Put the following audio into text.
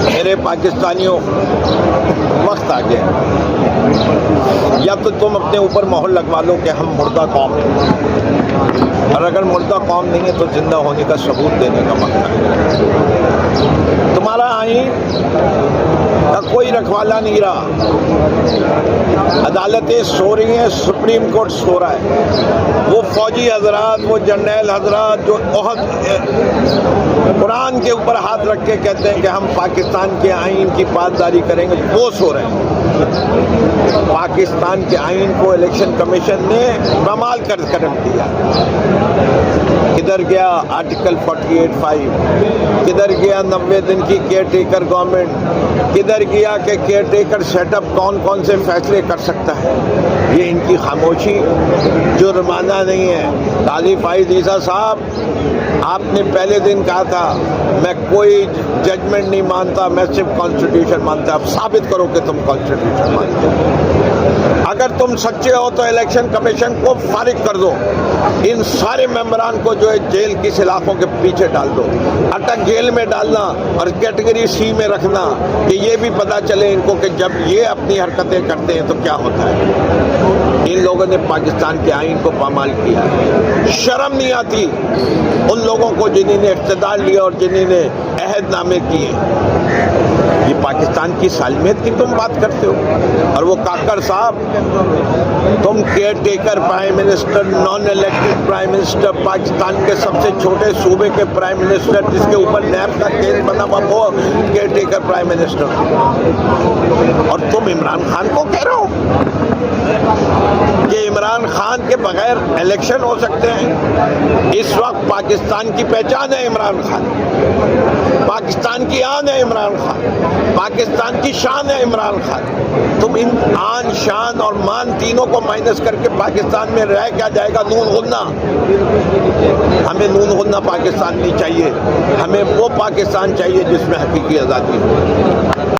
میرے پاکستانیوں، وقت آ گیا، یا تو تم اپنے اوپر مہر لگوا لو کہ ہم مردہ قوم ہیں، اور اگر مردہ قوم نہیں ہے تو زندہ ہونے کا ثبوت دینے کا وقت ہے۔ تمہارا آئین کا کوئی رکھوالا نہیں رہا، عدالتیں سو رہی ہیں، سپریم کورٹ سو رہا ہے۔ وہ فوجی حضرات، وہ جرنیل حضرات جو قرآن کے اوپر ہاتھ رکھ کے کہتے ہیں کہ ہم پاکستان کے آئین کی پاسداری کریں گے، وہ سو رہے ہیں۔ پاکستان کے آئین کو الیکشن کمیشن نے بمال کر قدم کیا۔ کدھر گیا آرٹیکل 48(5)، کدھر گیا 90 دن کی کیئر ٹیکر گورنمنٹ، کدھر گیا کہ کیئر ٹیکر سیٹ اپ کون کون سے فیصلے کر سکتا ہے۔ یہ ان کی خاموشی جرمانہ نہیں ہے۔ قاضی فائز عیسیٰ صاحب، آپ نے پہلے دن کہا تھا میں کوئی ججمنٹ نہیں مانتا، میں صرف کانسٹیٹیوشن مانتا۔ اب ثابت کرو کہ تم کانسٹیٹیوشن مانتے ہو۔ اگر تم سچے ہو تو الیکشن کمیشن کو فارغ کر دو، ان سارے ممبران کو جو ہے جیل کی سلاخوں کے پیچھے ڈال دو، اٹک جیل میں ڈالنا اور کیٹیگری سی میں رکھنا، کہ یہ بھی پتا چلے ان کو کہ جب یہ اپنی حرکتیں کرتے ہیں تو کیا ہوتا ہے۔ ان لوگوں نے پاکستان کے آئین کو پامال کیا۔ شرم نہیں آتی ان لوگوں کو جنہوں نے اقتدار لیا اور جنہوں نے عہد نامے کیے۔ یہ پاکستان کی سالمیت کی تم بات کرتے ہو، اور وہ کاکر صاحب، تم care taker prime minister, naan elected prime minister, Pakistan کے سب سے چھوٹے صوبے کے پرائم منسٹر جس کے اوپر نیب کا کیس بنا ہوا، وہ کیئر ٹیکر پرائم منسٹر، اور تم عمران خان کو کہہ رہے ہو کہ عمران خان کے بغیر الیکشن ہو سکتے ہیں۔ اس وقت پاکستان کی پہچان ہے عمران خان، پاکستان کی آن ہے عمران خان، پاکستان کی شان ہے عمران خان۔ تم ان آن، شان اور مان تینوں کو مائنس کر کے پاکستان میں رہ کیا جائے گا؟ نون غنہ۔ ہمیں نون غنہ پاکستان نہیں چاہیے، ہمیں وہ پاکستان چاہیے جس میں حقیقی آزادی ہو۔